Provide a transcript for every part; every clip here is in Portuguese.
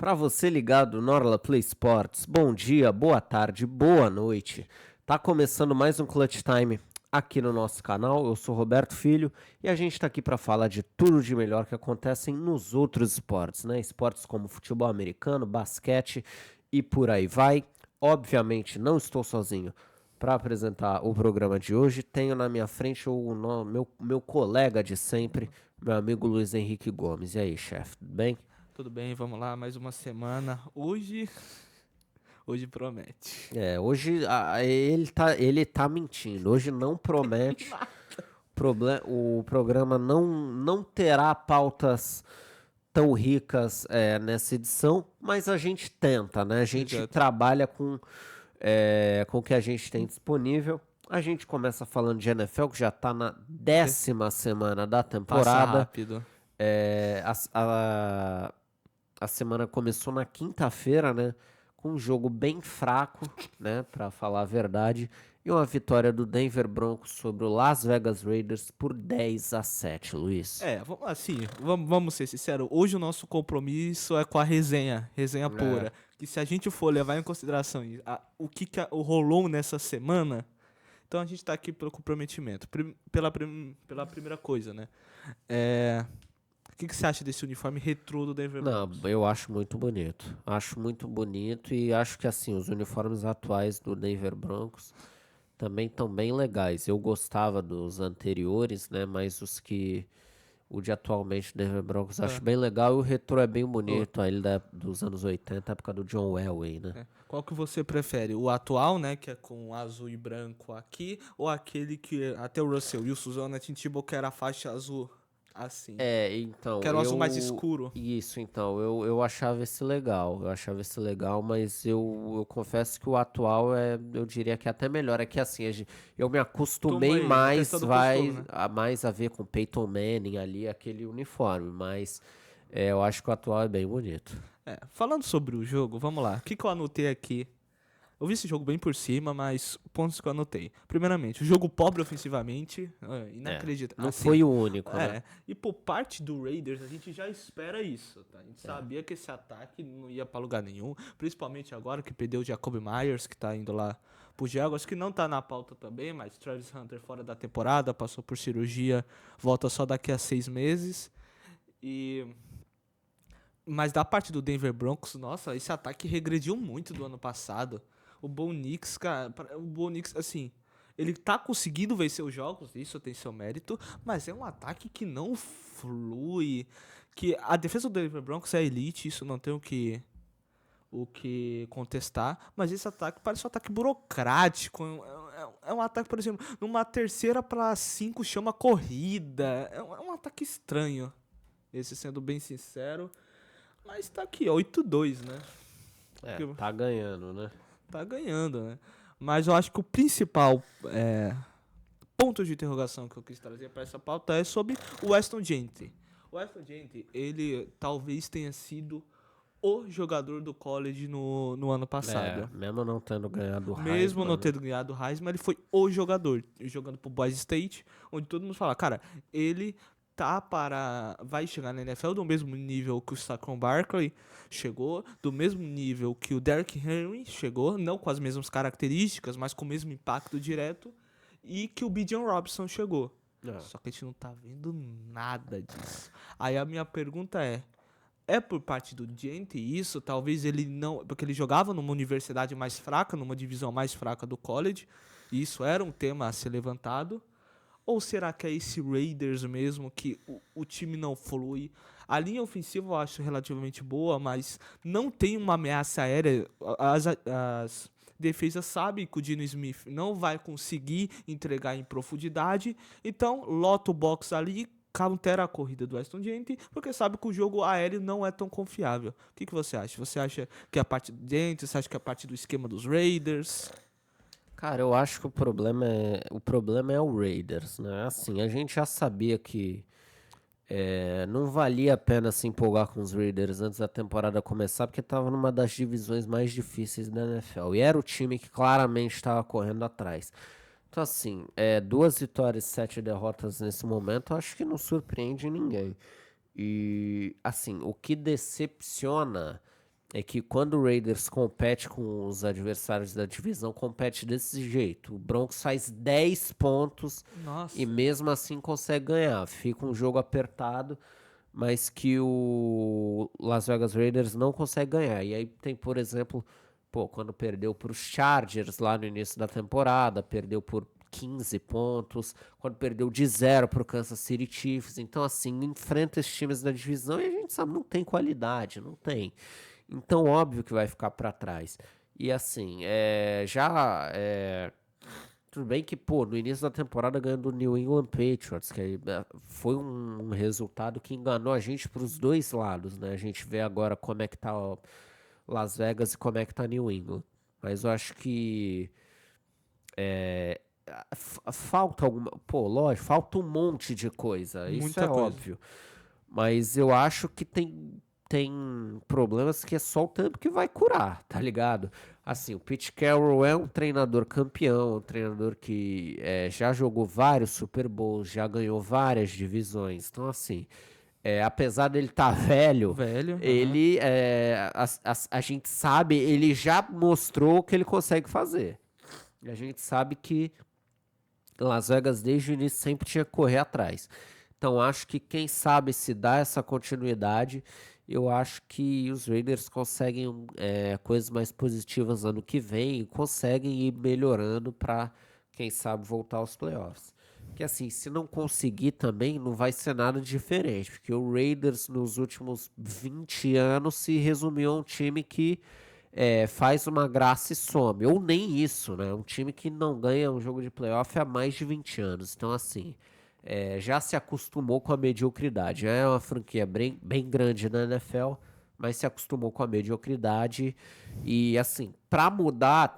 Para você ligado no Orla Play Sports, bom dia, boa tarde, boa noite. Tá começando mais um Clutch Time aqui no nosso canal. Eu sou Roberto Filho e a gente tá aqui para falar de tudo de melhor que acontecem nos outros esportes, né? Esportes como futebol americano, basquete e por aí vai. Obviamente não estou sozinho para apresentar o programa de hoje. Tenho na minha frente meu colega de sempre, meu amigo Luiz Henrique Gomes. E aí, chefe, tudo bem? Tudo bem, vamos lá, mais uma semana. Hoje promete. Hoje ele tá mentindo. Hoje não promete. O programa não terá pautas tão ricas nessa edição, mas a gente tenta, né? A gente Exato. trabalha com o que a gente tem disponível. A gente começa falando de NFL, que já tá na De- 10ª semana da Passa temporada. rápido. É, a semana começou na quinta-feira, né? Com um jogo bem fraco, né? Pra falar a verdade. E uma vitória do Denver Broncos sobre o Las Vegas Raiders por 10-7, Luiz. Vamos ser sinceros. Hoje o nosso compromisso é com a resenha É, pura. Que se a gente for levar em consideração o que rolou nessa semana, então a gente tá aqui pelo comprometimento. Pela primeira coisa, né? O que você acha desse uniforme retrô do Denver não, Broncos? eu acho muito bonito. Acho muito bonito e acho que assim, os uniformes atuais do Denver Broncos também estão bem legais. Eu gostava dos anteriores, né? Mas o de atualmente, Denver Broncos, acho Ah, bem legal e o retrô é bem ô, bonito, dos anos 80, época do John Elway, né? Qual que você prefere? O atual, né, que é com azul e branco aqui, ou aquele que até o Russell Wilson usou na Tim Tebow, que era a faixa azul assim? Que Então, era um azul mais escuro. eu achava esse legal, mas eu confesso que o atual eu diria que é até melhor, é que assim, eu me Toma acostumei aí, na mais, questão do costume, né? mais a ver com Peyton Manning ali, aquele uniforme, mas eu acho que o atual é bem bonito. Falando sobre o jogo, vamos lá. O que eu anotei aqui? Eu vi esse jogo bem por cima, mas pontos que eu anotei. Primeiramente, o jogo pobre ofensivamente, inacreditável. Não Assim, foi o único, né? e por parte do Raiders, a gente já espera isso, tá? A gente sabia que esse ataque não ia pra lugar nenhum, principalmente agora que perdeu o Jacoby Myers, que tá indo lá pro Jaguars, que não tá na pauta também, mas Travis Hunter fora da temporada, passou por cirurgia, volta só daqui a 6 meses. E mas da parte do Denver Broncos, nossa, esse ataque regrediu muito do ano passado. O Bo Nix, cara, o Bo Nix, assim, ele tá conseguindo vencer os jogos, isso tem seu mérito, mas é um ataque que não flui, que a defesa do Denver Broncos é elite, isso não tem o que contestar, mas esse ataque parece um ataque burocrático, é um ataque, por exemplo, numa 3ª para 5 chama corrida, é um ataque estranho, esse sendo bem sincero. Mas tá aqui, ó, 8-2, né? Que Tá ganhando, né? tá ganhando, né? Mas eu acho que o principal ponto de interrogação que eu quis trazer para essa pauta é sobre o Weston Gentry. O Weston Gentry, ele talvez tenha sido o jogador do college no ano passado. Mesmo não tendo ganhado o Mesmo não Heisman, né? tendo ganhado o Heisman, ele foi o jogador, jogando pro Boise State, onde todo mundo fala, cara, ele vai chegar na NFL do mesmo nível que o Saquon Barkley chegou, do mesmo nível que o Derrick Henry chegou, não com as mesmas características, mas com o mesmo impacto direto, e que o Bijan Robinson chegou. É. Só que a gente não tá vendo nada disso. Aí a minha pergunta é por parte do Gente isso? Talvez ele não. Porque ele jogava numa universidade mais fraca, numa divisão mais fraca do college. E isso era um tema a ser levantado. Ou será que é esse Raiders mesmo que o time não flui? A linha ofensiva eu acho relativamente boa, mas não tem uma ameaça aérea. As defesas sabem que o Dino Smith não vai conseguir entregar em profundidade. Então, lota o box ali, countera a corrida do Weston Gente, porque sabe que o jogo aéreo não é tão confiável. O que você acha? Você acha que é a parte do Gente? Você acha que é a parte do esquema dos Raiders? Cara, eu acho que o problema é o Raiders, né? Assim, a gente já sabia que não valia a pena se empolgar com os Raiders antes da temporada começar, porque tava numa das divisões mais difíceis da NFL. E era o time que claramente estava correndo atrás. Então, assim, 2 vitórias e 7 derrotas nesse momento, eu acho que não surpreende ninguém. E, assim, o que decepciona é que quando o Raiders compete com os adversários da divisão, compete desse jeito. O Broncos faz 10 pontos e Nossa. mesmo assim consegue ganhar. Fica um jogo apertado, mas que o Las Vegas Raiders não consegue ganhar. E aí tem, por exemplo, pô, quando perdeu para os Chargers lá no início da temporada, perdeu por 15 pontos, quando perdeu de 0 para o Kansas City Chiefs. Então, assim, enfrenta esses times da divisão e a gente sabe, não tem qualidade, não tem. Então, óbvio que vai ficar para trás. E assim, tudo bem que, pô, no início da temporada ganhando o New England Patriots, que aí, foi um resultado que enganou a gente para os dois lados, né? A gente vê agora como é que tá ó, Las Vegas e como é que tá New England. Mas eu acho que falta alguma. Pô, lógico, falta um monte de coisa, isso Muita é coisa. óbvio. Mas eu acho que tem problemas que é só o tempo que vai curar, tá ligado? Assim, o Pete Carroll é um treinador campeão, um treinador que já jogou vários Super Bowls, já ganhou várias divisões. Então, assim, apesar dele estar velho, Velho, aham. ele, a gente sabe, ele já mostrou o que ele consegue fazer. E a gente sabe que Las Vegas desde o início sempre tinha que correr atrás. Então acho que quem sabe se dá essa continuidade, eu acho que os Raiders conseguem coisas mais positivas ano que vem e conseguem ir melhorando para quem sabe voltar aos playoffs. Que assim, se não conseguir também, não vai ser nada diferente, porque o Raiders nos últimos 20 anos se resumiu a um time que faz uma graça e some. Ou nem isso, né? Um time que não ganha um jogo de playoff há mais de 20 anos. Então, assim, já se acostumou com a mediocridade. É uma franquia bem grande na NFL, mas se acostumou com a mediocridade. E, assim, para mudar,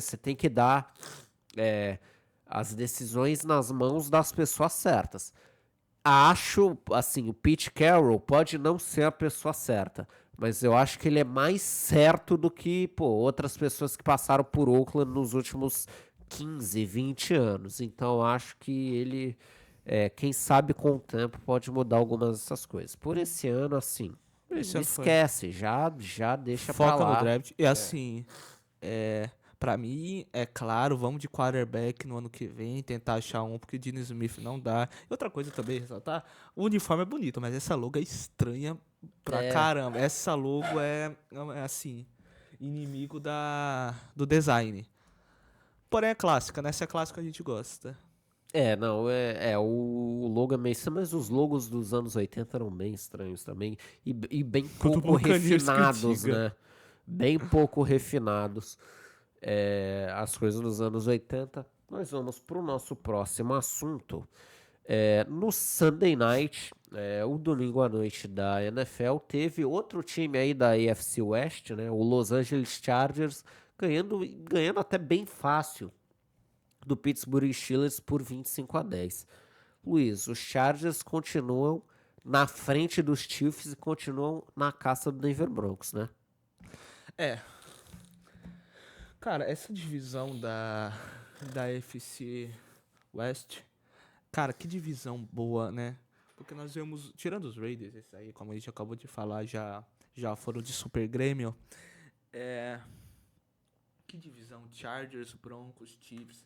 você tem que dar é, as decisões nas mãos das pessoas certas. Acho, assim, o Pete Carroll pode não ser a pessoa certa, mas eu acho que ele é mais certo do que, pô, outras pessoas que passaram por Oakland nos últimos 15, 20 anos. Então, eu acho que ele, quem sabe com o tempo, pode mudar algumas dessas coisas. Por esse ano, assim, Esse ano foi. esquece, já deixa pra Foca no lá. draft. E assim, pra mim, é claro, vamos de quarterback no ano que vem, tentar achar um, porque o Dino Smith não dá. E outra coisa também, ressaltar, o uniforme é bonito, mas essa logo é estranha pra É, caramba. Essa logo assim, inimigo do design. Porém é clássica, né? Essa é clássica a gente gosta. não, o logo é meio estranho, mas os logos dos anos 80 eram bem estranhos também, e bem O do pouco Buccaneers refinados, critica. né? Bem pouco refinados, as coisas dos anos 80. Nós vamos para o nosso próximo assunto. No Sunday Night, o domingo à noite da NFL, teve outro time aí da AFC West, né? O Los Angeles Chargers, ganhando até bem fácil do Pittsburgh Steelers por 25-10. Luiz, os Chargers continuam na frente dos Chiefs e continuam na caça do Denver Broncos, né? É, cara, essa divisão da FC West, cara, que divisão boa, né? Porque nós vemos, tirando os Raiders, esse aí, como a gente acabou de falar, já foram de Super Grêmio. É, que divisão? Chargers, Broncos, Chiefs.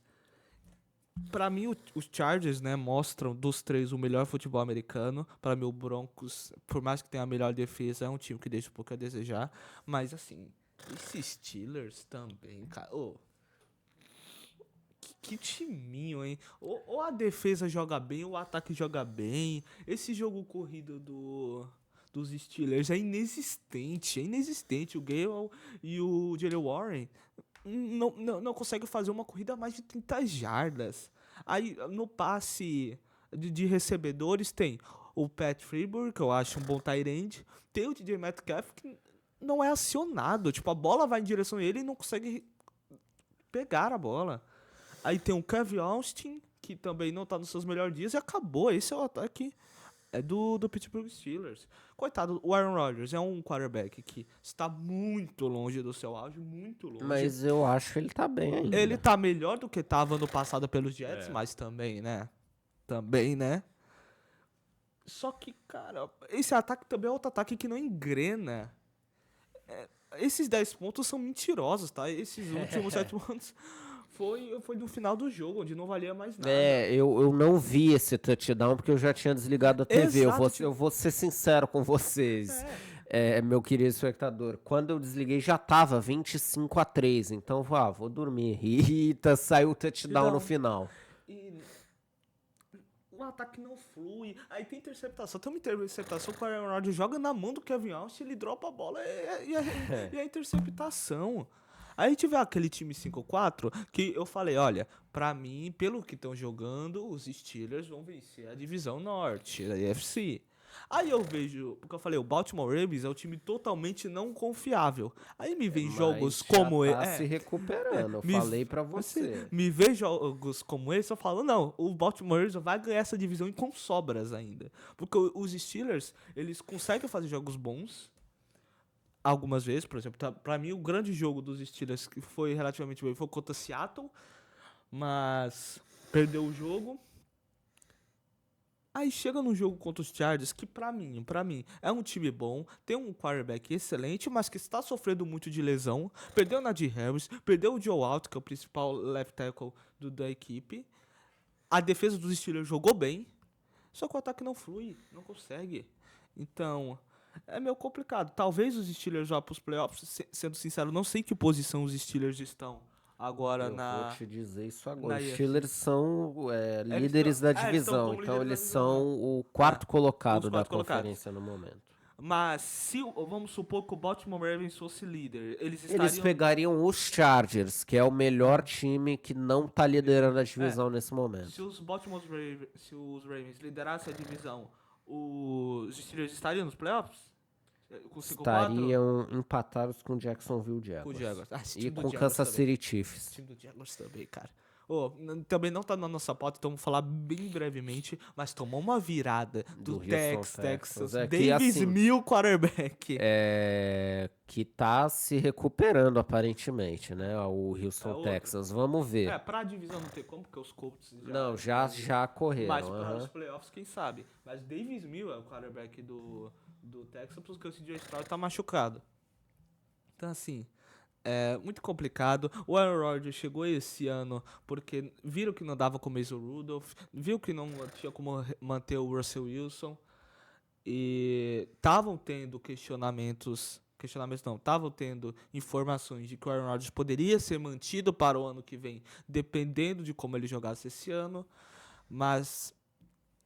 Pra mim, os Chargers, né, mostram dos três o melhor futebol americano. Pra mim, o Broncos, por mais que tenha a melhor defesa, é um time que deixa um pouco a desejar. Mas, assim, esses Steelers também, cara. Ô, que timinho, hein? Ou a defesa joga bem, ou o ataque joga bem. Esse jogo corrido dos Steelers é inexistente. É inexistente. O Gale e o Jalen Warren não conseguem fazer uma corrida a mais de 30 jardas. Aí, no passe de recebedores, tem o Pat Freeburg, que eu acho um bom tight end. Tem o DJ Metcalf, que não é acionado. Tipo, a bola vai em direção a ele e não consegue pegar a bola. Aí tem o Kevin Austin, que também não tá nos seus melhores dias, e acabou. Esse é o ataque do Pittsburgh Steelers. Coitado, o Aaron Rodgers é um quarterback que está muito longe do seu auge, muito longe. Mas eu acho que ele tá bem Ele ainda. tá melhor do que tava ano passado pelos Jets, mas também, né? Também, né? Só que, cara, esse ataque também é outro ataque que não engrena. Esses 10 pontos são mentirosos, tá? Esses últimos 7 pontos foi no final do jogo, onde não valia mais nada. Eu não vi esse touchdown porque eu já tinha desligado a TV. Exato, Eu vou ser sincero com vocês, meu querido espectador. Quando eu desliguei já tava 25-3, então vou dormir. Eita, saiu o touchdown no final. E o ataque não flui. Aí tem interceptação. Tem uma interceptação que o Aaron Rodgers joga na mão do Kevin Austin, ele dropa a bola e a interceptação. Aí tiver aquele time 5-4 que eu falei, olha, pra mim, pelo que estão jogando, os Steelers vão vencer a divisão norte da AFC. Aí eu vejo, porque eu falei, o Baltimore Ravens é um time totalmente não confiável. Aí me vem jogos como ele. Tá se recuperando, eu falei pra você. Me vê jogos como esse, eu falo, não, o Baltimore Ravens vai ganhar essa divisão e com sobras ainda. Porque os Steelers, eles conseguem fazer jogos bons. Algumas vezes, por exemplo, pra mim o grande jogo dos Steelers que foi relativamente bem foi contra Seattle, mas perdeu o jogo. Aí chega no jogo contra os Chargers, que pra mim, é um time bom, tem um quarterback excelente, mas que está sofrendo muito de lesão. Perdeu o Najee Harris, perdeu o Joe Alt, que é o principal left tackle da equipe. A defesa dos Steelers jogou bem, só que o ataque não flui, não consegue. Então, é meio complicado. Talvez os Steelers vá para os playoffs, sendo sincero, não sei que posição os Steelers estão agora eu vou te dizer isso agora. Os Steelers são líderes da divisão, então eles são o quarto colocado da conferência no momento. Mas se, vamos supor que o Baltimore Ravens fosse líder, eles pegariam os Chargers, que é o melhor time que não tá liderando a divisão nesse momento. Se os Ravens liderassem a divisão, os Steelers estariam nos playoffs? Com 5-4? Estariam empatados com o Jacksonville Jaguars. E com o Kansas City Chiefs. O time do Jaguars também, cara. Também não tá na nossa pauta, então vamos falar bem brevemente, mas tomou uma virada do Texas. Davis assim, Mills quarterback. Que tá se recuperando aparentemente, né? O Houston Texas. Vamos ver. Pra divisão não tem como, porque os Colts já correram. Mas para os playoffs, quem sabe. Mas Davis Mills é o quarterback do Texas, porque o CJ Stroud tá machucado. Então, assim, é muito complicado. O Aaron Rodgers chegou esse ano porque viram que não dava com o Mason Rudolph, viu que não tinha como manter o Russell Wilson e estavam tendo estavam tendo informações de que o Aaron Rodgers poderia ser mantido para o ano que vem, dependendo de como ele jogasse esse ano, mas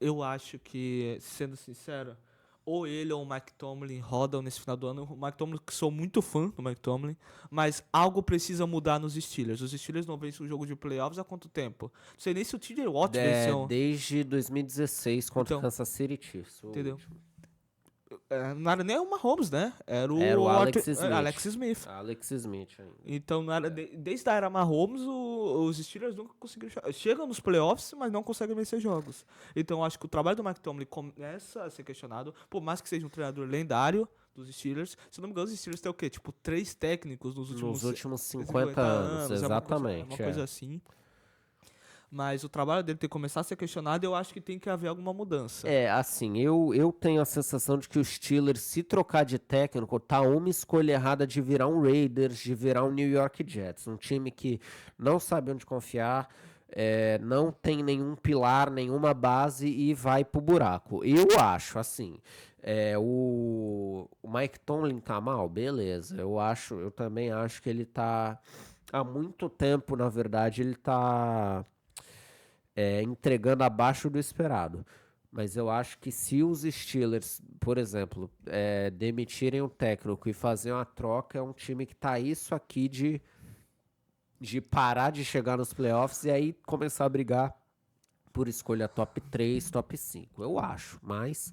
eu acho que, sendo sincero, ou ele ou o Mike Tomlin rodam nesse final do ano. O Mike Tomlin, que sou muito fã do Mike Tomlin, mas algo precisa mudar nos Steelers. Os Steelers não vencem o jogo de playoffs há quanto tempo? Não sei nem se o TJ Watt venceu. Desde 2016 contra o Kansas City Chiefs. Entendeu? Não era nem o Mahomes, né? Era o Alex Smith. Alex Smith ainda. Então, não era desde a era Mahomes, os Steelers nunca conseguiram... Chegam nos playoffs, mas não conseguem vencer jogos. Então, acho que o trabalho do Mike Tomlin começa a ser questionado, por mais que seja um treinador lendário dos Steelers. Se não me engano, os Steelers têm o quê? Tipo, 3 técnicos nos últimos 50 anos. Exatamente. Uma coisa assim. Mas o trabalho dele tem que começar a ser questionado e eu acho que tem que haver alguma mudança. Assim, eu tenho a sensação de que o Steelers, se trocar de técnico, tá uma escolha errada de virar um Raiders, de virar um New York Jets. Um time que não sabe onde confiar, não tem nenhum pilar, nenhuma base e vai pro buraco. Eu acho, assim, o Mike Tomlin tá mal? Beleza. Eu também acho que ele tá... Há muito tempo, na verdade, ele tá... entregando abaixo do esperado. Mas eu acho que se os Steelers, por exemplo, demitirem o técnico e fazer uma troca, é um time que tá isso aqui de parar de chegar nos playoffs e aí começar a brigar por escolha top 3, top 5. Eu acho, mas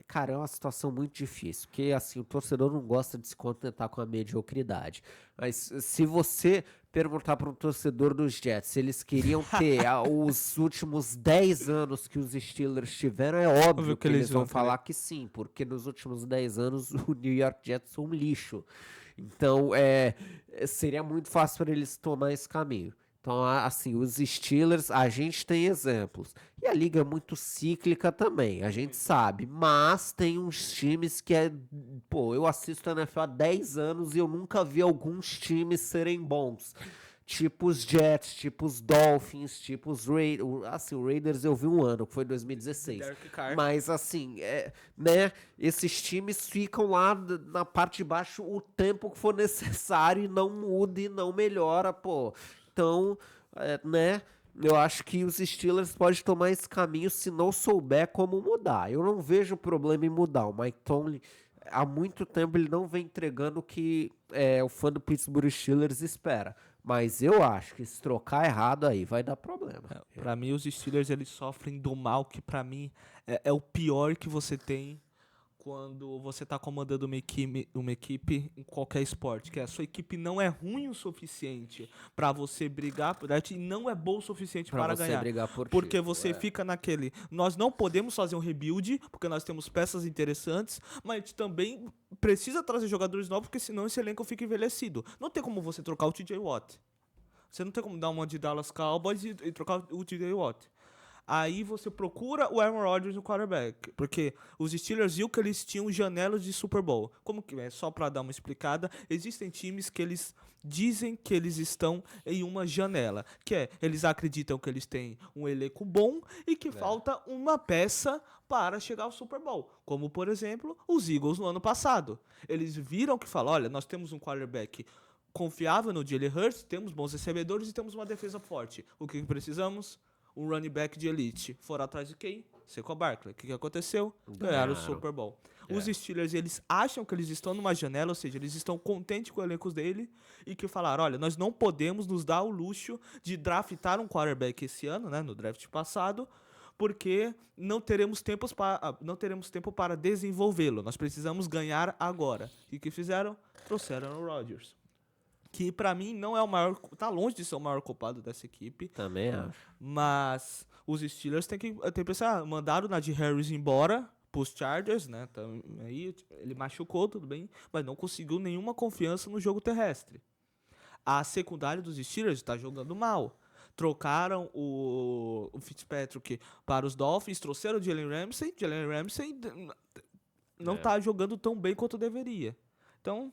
cara, é uma situação muito difícil, porque assim, o torcedor não gosta de se contentar com a mediocridade. Mas se você perguntar para um torcedor dos Jets se eles queriam ter os últimos 10 anos que os Steelers tiveram, é óbvio que eles vão falar que sim, porque nos últimos 10 anos o New York Jets foi um lixo. Então, seria muito fácil para eles tomar esse caminho. Então, assim, os Steelers, a gente tem exemplos. E a liga é muito cíclica também, a gente sabe. Mas tem uns times que é. Pô, eu assisto a NFL há 10 anos e eu nunca vi alguns times serem bons. Tipo os Jets, tipo os Dolphins, tipo os Raiders. Assim, o Raiders eu vi um ano, que foi 2016. Derek Carr. Mas assim, né? Esses times ficam lá na parte de baixo o tempo que for necessário e não muda e não melhora, pô. Então, né? Eu acho que os Steelers podem tomar esse caminho se não souber como mudar. Eu não vejo problema em mudar. O Mike Tomlin, há muito tempo, ele não vem entregando o que o fã do Pittsburgh Steelers espera. Mas eu acho que se trocar errado aí vai dar problema. Pra mim, os Steelers eles sofrem do mal que pra mim é o pior que você tem quando você tá comandando uma equipe em qualquer esporte, que a sua equipe não é ruim o suficiente pra você brigar por ela e não é boa o suficiente Pra para você ganhar. brigar por Porque título, você fica naquele, nós não podemos fazer um rebuild, porque nós temos peças interessantes, mas a gente também precisa trazer jogadores novos, porque senão esse elenco fica envelhecido. Não tem como você trocar o TJ Watt. Você não tem como dar uma de Dallas Cowboys e trocar o TJ Watt. Aí você procura o Aaron Rodgers no quarterback. Porque os Steelers viu que eles tinham janelas de Super Bowl. Como que é? Só pra dar uma explicada, existem times que eles dizem que eles estão em uma janela. Que é, eles acreditam que eles têm um elenco bom e que falta uma peça para chegar ao Super Bowl. Como, por exemplo, os Eagles no ano passado. Eles viram que falam, olha, nós temos um quarterback confiável no Jalen Hurts, temos bons recebedores e temos uma defesa forte. O que precisamos? Um running back de elite. Foram atrás de quem? Saquon Barkley. O que aconteceu? Ganharam o Super Bowl. Os Steelers, eles acham que eles estão numa janela, ou seja, eles estão contentes com o elenco dele e que falaram, olha, nós não podemos nos dar o luxo de draftar um quarterback esse ano, né, no draft passado, porque não teremos tempo para desenvolvê-lo. Nós precisamos ganhar agora. E o que fizeram? Trouxeram o Rodgers. Que pra mim não é o maior, tá longe de ser o maior culpado dessa equipe. Também acho. Mas os Steelers têm que pensar, mandaram o Najee Harris embora pros Chargers, né? Aí ele machucou, tudo bem, mas não conseguiu nenhuma confiança no jogo terrestre. A secundária dos Steelers tá jogando mal. Trocaram o Fitzpatrick para os Dolphins, trouxeram o Jalen Ramsey. Jalen Ramsey não tá jogando tão bem quanto deveria. Então,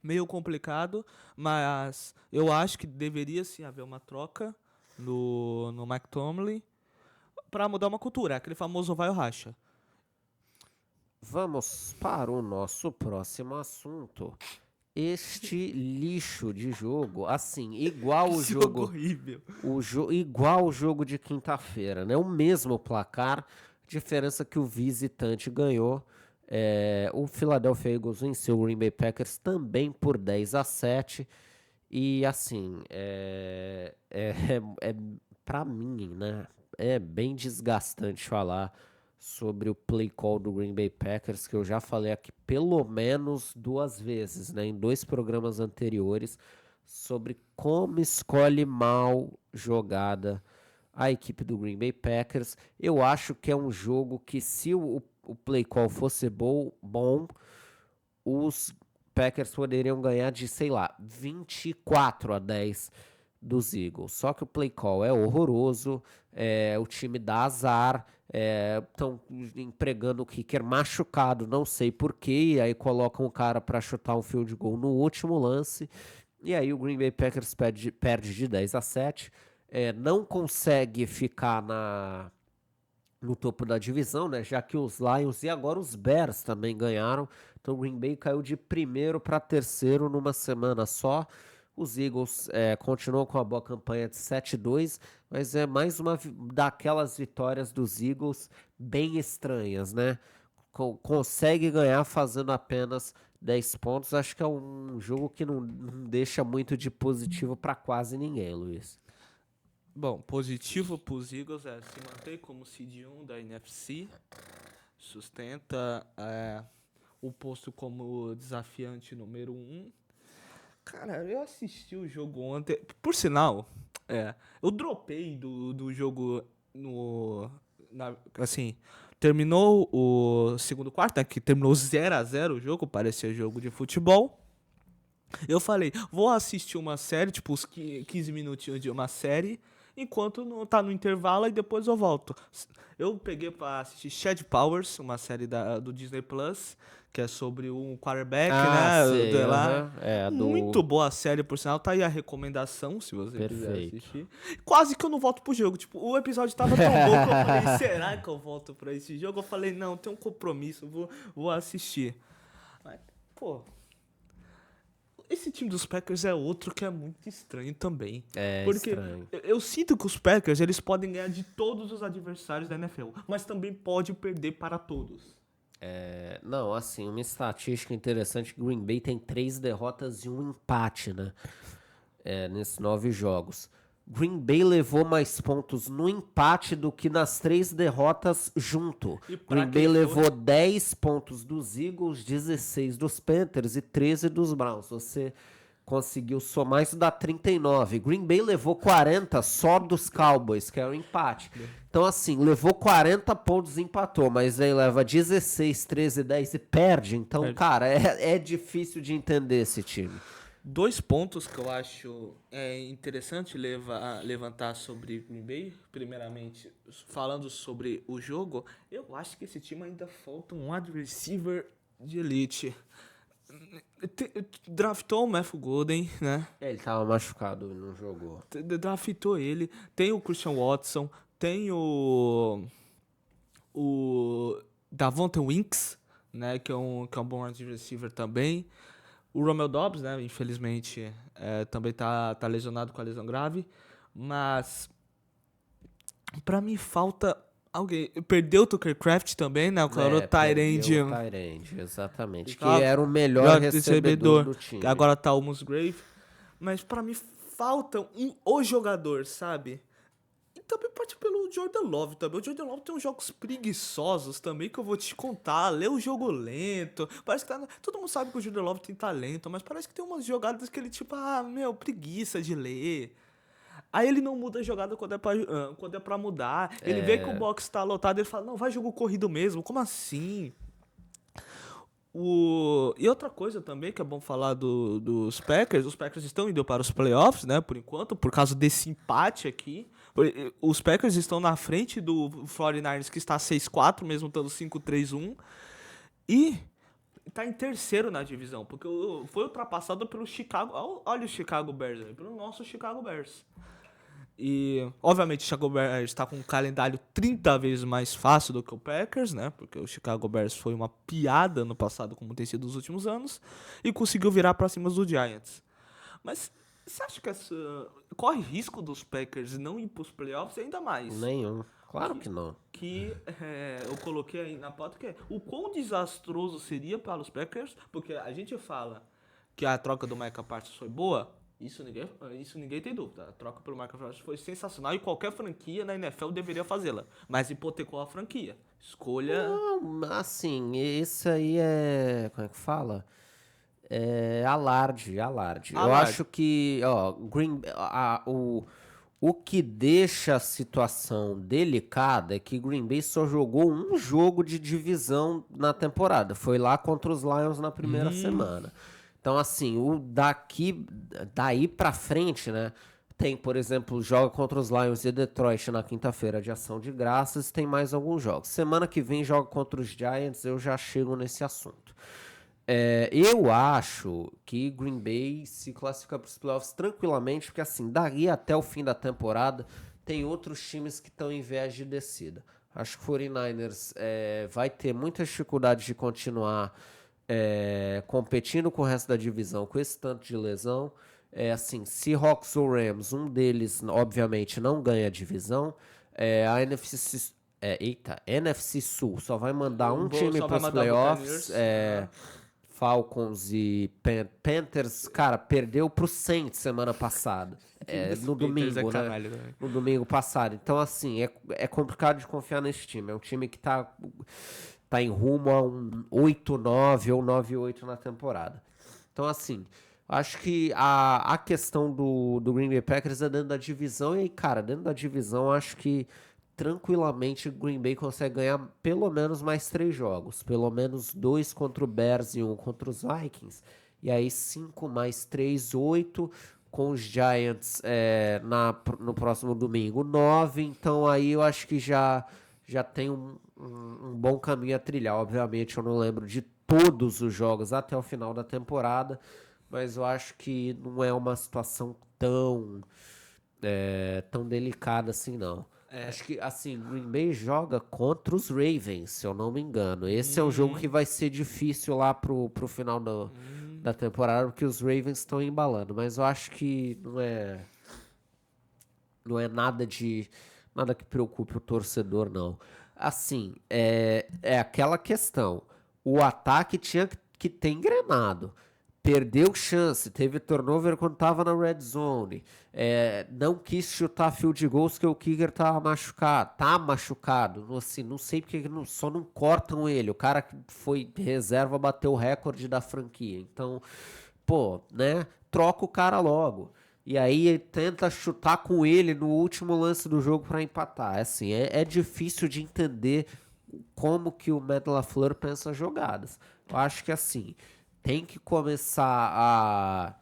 meio complicado, mas eu acho que deveria sim haver uma troca no Mike Tomlin para mudar uma cultura, aquele famoso vai ou racha. Vamos para o nosso próximo assunto. Este lixo de jogo, assim, igual o jogo horrível. igual o jogo de quinta-feira, né? O mesmo placar, diferença que o visitante ganhou. O Philadelphia Eagles venceu o Green Bay Packers também por 10-7. E assim, para mim, né? É bem desgastante falar sobre o play call do Green Bay Packers, que eu já falei aqui pelo menos 2 vezes, né? Em 2 programas anteriores, sobre como escolhe mal jogada a equipe do Green Bay Packers. Eu acho que é um jogo que, se o play call fosse bom, os Packers poderiam ganhar de, sei lá, 24-10 dos Eagles. Só que o play call é horroroso, o time dá azar, estão empregando o kicker machucado, não sei porquê, e aí colocam o cara para chutar um field goal no último lance, e aí o Green Bay Packers perde de 10-7, não consegue ficar no topo da divisão, né? Já que os Lions e agora os Bears também ganharam. Então o Green Bay caiu de primeiro para terceiro numa semana só. Os Eagles continuam com a boa campanha de 7-2, mas é mais uma daquelas vitórias dos Eagles bem estranhas, né? Consegue ganhar fazendo apenas 10 pontos. Acho que é um jogo que não deixa muito de positivo para quase ninguém, Luiz. Bom, positivo para os Eagles se manter como seed 1 da NFC, sustenta o posto como desafiante número 1. Cara, eu assisti o jogo ontem, por sinal, eu dropei do jogo assim, terminou o segundo quarto, né, que terminou 0-0 o jogo, parecia jogo de futebol. Eu falei, vou assistir uma série, tipo, os 15 minutinhos de uma série, enquanto não tá no intervalo e depois eu volto. Eu peguei pra assistir Shed Powers, uma série do Disney Plus, que é sobre um quarterback, Ah, né? sei, Lá. aham. É, Muito do. boa a série, por sinal. Tá aí a recomendação, se você quiser Perfeito. assistir. Quase que eu não volto pro jogo. Tipo, o episódio tava tão bom que eu falei, será que eu volto pra esse jogo? Eu falei, não, tem um compromisso, vou assistir. Mas, pô, esse time dos Packers é outro que é muito estranho também. É Porque estranho. eu sinto que os Packers, eles podem ganhar de todos os adversários da NFL, mas também pode perder para todos. Não, assim, uma estatística interessante: Green Bay tem 3 derrotas e um empate, né? Nesses 9 jogos. Green Bay levou mais pontos no empate do que nas 3 derrotas junto. E pra Green Bay quem levou for- 10 pontos dos Eagles, 16 dos Panthers e 13 dos Browns. Você conseguiu somar, isso dá 39. Green Bay levou 40 só dos Cowboys, que é o empate. Então, assim, levou 40 pontos e empatou, mas aí leva 16, 13, 10 e perde. Então, Perde. cara, é difícil de entender esse time. 2 pontos que eu acho interessante levantar sobre Green Bay. Primeiramente, falando sobre o jogo, eu acho que esse time ainda falta um wide receiver de elite. Draftou o Matthew Golden, né? Ele tava machucado, não jogou. Draftou ele. Tem o Christian Watson, tem o Davonte Winks, né, que é um bom wide receiver também. O Romeo Doubs, né, infelizmente, também tá lesionado com a lesão grave. Mas, pra mim, falta alguém. Perdeu o Tucker Craft também, né, o cara Perdeu Tyrande. o Tyrande, exatamente. Que Tá, era o melhor recebedor do time. Agora tá o Musgrave. Mas pra mim falta o jogador, sabe? E também pode pelo Jordan Love também. O Jordan Love tem uns jogos preguiçosos também que eu vou te contar. Lê o jogo lento. Parece que todo mundo sabe que o Jordan Love tem talento, mas parece que tem umas jogadas que ele tipo, preguiça de ler. Aí ele não muda a jogada quando é pra mudar. Ele vê que o box tá lotado, ele fala, não, vai jogo corrido mesmo. Como assim? E outra coisa também que é bom falar dos Packers, os Packers estão indo para os playoffs, né, por enquanto, por causa desse empate aqui. Os Packers estão na frente do 49ers, que está 6-4, mesmo estando 5-3-1. E está em terceiro na divisão, porque foi ultrapassado pelo Chicago. Olha o Chicago Bears aí, pelo nosso Chicago Bears. E, obviamente, o Chicago Bears está com um calendário 30 vezes mais fácil do que o Packers, né? Porque o Chicago Bears foi uma piada no passado, como tem sido nos últimos anos, e conseguiu virar para cima do Giants. Mas você acha que corre risco dos Packers não ir para os playoffs ainda mais? Nenhum. Claro que não. Eu coloquei aí na pauta que é o quão desastroso seria para os Packers, porque a gente fala que a troca do Micah Parsons foi boa. Isso ninguém tem dúvida. A troca pelo Micah Parsons foi sensacional e qualquer franquia na NFL deveria fazê-la. Mas hipotecou a franquia. Escolha. Não, assim, esse aí é. Como é que fala? É alarde. Eu acho que, ó, o que deixa a situação delicada é que Green Bay só jogou um jogo de divisão na temporada. Foi lá contra os Lions na primeira semana. Então, assim, daí pra frente, né? Tem, por exemplo, joga contra os Lions e Detroit na quinta-feira de ação de graças. Tem mais alguns jogos. Semana que vem joga contra os Giants. Eu já chego nesse assunto. Eu acho que Green Bay se classifica para os playoffs tranquilamente, porque assim, daí até o fim da temporada, tem outros times que estão em viés de descida. Acho que o 49ers vai ter muita dificuldade de continuar competindo com o resto da divisão com esse tanto de lesão. Assim, Seahawks ou Rams, um deles, obviamente, não ganha a divisão. A NFC Sul só vai mandar um time para os playoffs. Falcons e Panthers, cara, perdeu pro Saints semana passada. No domingo, né? No domingo passado. Então, assim, é complicado de confiar nesse time. É um time que tá em rumo a um 8-9 ou 9-8 na temporada. Então, assim, acho que a questão do Green Bay Packers é dentro da divisão. E, cara, dentro da divisão, acho que tranquilamente o Green Bay consegue ganhar pelo menos mais 3 jogos. Pelo menos 2 contra o Bears e 1 contra os Vikings. E aí 5 mais 3, 8, com os Giants no próximo domingo 9. Então aí eu acho que já tem um bom caminho a trilhar. Obviamente eu não lembro de todos os jogos até o final da temporada, mas eu acho que não é uma situação tão delicada assim, não. Acho que, assim, Green Bay joga contra os Ravens, se eu não me engano. Esse é um jogo que vai ser difícil lá pro final da temporada, porque os Ravens estão embalando. Mas eu acho que não é nada que preocupe o torcedor, não. Assim, é aquela questão. O ataque tinha que ter engrenado. Perdeu chance, teve turnover quando tava na red zone. Não quis chutar field goals que o kicker tava machucado. Tá machucado. Assim, não sei porque só não cortam ele. O cara que foi reserva bateu o recorde da franquia. Então, pô, né? Troca o cara logo. E aí tenta chutar com ele no último lance do jogo para empatar. Assim, é difícil de entender como que o Matt LaFleur pensa jogadas. Eu acho que assim, tem que começar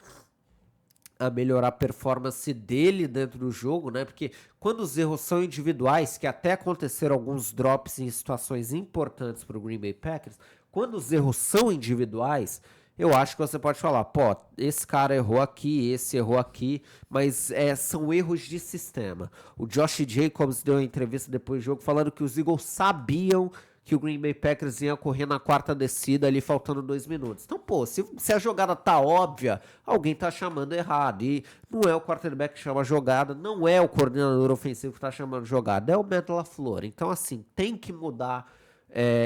a melhorar a performance dele dentro do jogo, né? Porque quando os erros são individuais, que até aconteceram alguns drops em situações importantes para o Green Bay Packers, quando os erros são individuais, eu acho que você pode falar, pô, esse cara errou aqui, esse errou aqui, mas são erros de sistema. O Josh Jacobs deu uma entrevista depois do jogo falando que os Eagles sabiam que o Green Bay Packers ia correr na quarta descida ali faltando 2 minutos. Então, pô, se a jogada tá óbvia, alguém tá chamando errado. E não é o quarterback que chama a jogada, não é o coordenador ofensivo que tá chamando jogada, é o Matt LaFleur. Então, assim, tem que mudar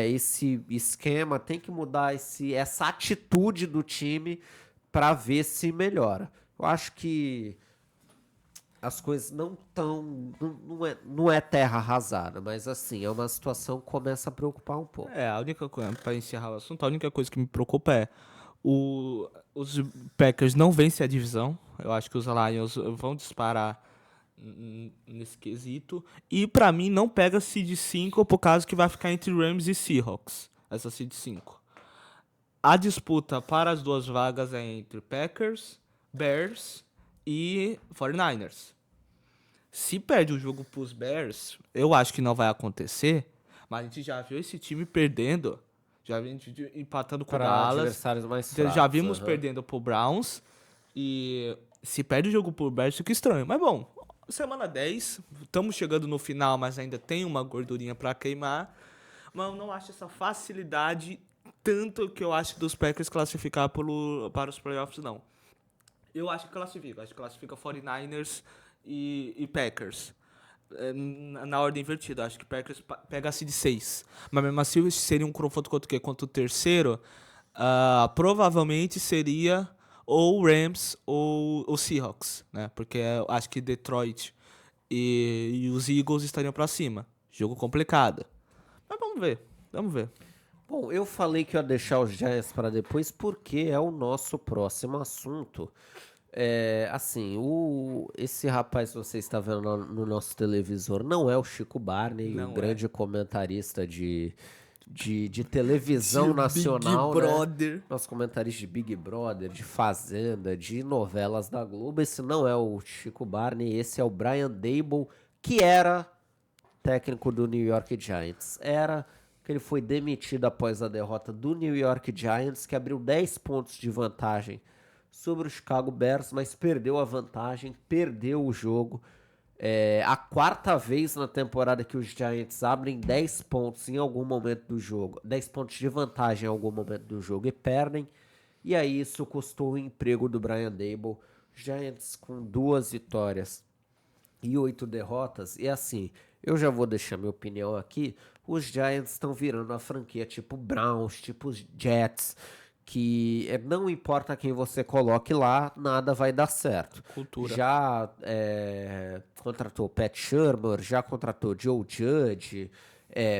esse esquema, tem que mudar essa atitude do time para ver se melhora. Eu acho que as coisas não tão. Não é terra arrasada, mas assim, é uma situação que começa a preocupar um pouco. A única coisa, pra encerrar o assunto, a única coisa que me preocupa é os Packers não vencem a divisão. Eu acho que os Lions vão disparar nesse quesito. E pra mim não pega seed 5 por causa que vai ficar entre Rams e Seahawks, essa seed 5. A disputa para as duas vagas é entre Packers, Bears e 49ers. Se perde o jogo pros Bears, eu acho que não vai acontecer, mas a gente já viu esse time perdendo, já viu a gente empatando com o Para Dallas, adversários mais fracos. já vimos perdendo pro Browns, e se perde o jogo pro Bears fica estranho. Mas bom, semana 10, estamos chegando no final, mas ainda tem uma gordurinha para queimar, mas eu não acho essa facilidade tanto que eu acho dos Packers classificar para os playoffs, não. Eu acho que classifica 49ers e Packers. Na ordem invertida, acho que Packers pega a seed 6. Mas mesmo assim seria um confronto contra o quê? Contra o terceiro, provavelmente seria ou Rams ou o Seahawks, né? Porque acho que Detroit e os Eagles estariam pra cima. Jogo complicado. Mas vamos ver. Bom, eu falei que eu ia deixar os Giants para depois porque é o nosso próximo assunto. Assim, esse rapaz que você está vendo no nosso televisor não é o Chico Barney, Não o é. grande comentarista de televisão nacional, Big né? Brother. Nosso comentarista de Big Brother, de Fazenda, de novelas da Globo. Esse não é o Chico Barney, esse é o Brian Daboll, que era técnico do New York Giants. Que ele foi demitido após a derrota do New York Giants, que abriu 10 pontos de vantagem sobre o Chicago Bears, mas perdeu a vantagem, perdeu o jogo. A quarta vez na temporada que os Giants abrem 10 pontos em algum momento do jogo, 10 pontos de vantagem em algum momento do jogo e perdem. E aí isso custou o emprego do Brian Daboll. Giants com 2 vitórias e 8 derrotas. E assim, eu já vou deixar minha opinião aqui. Os Giants estão virando uma franquia tipo Browns, tipo Jets, que não importa quem você coloque lá, nada vai dar certo. Cultura. Já contratou Pat Shurmur, já contratou Joe Judge,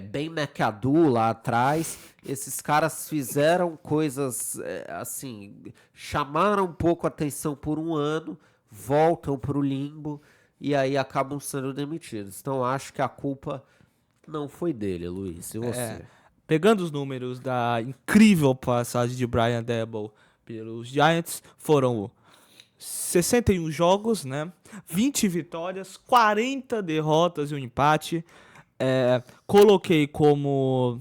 Ben McAdoo lá atrás. Esses caras fizeram coisas assim, chamaram um pouco a atenção por um ano, voltam para o limbo e aí acabam sendo demitidos. Então acho que a culpa não foi dele, Luiz. E você? Pegando os números da incrível passagem de Brian Daboll pelos Giants. Foram 61 jogos, né? 20 vitórias, 40 derrotas e um empate. Coloquei como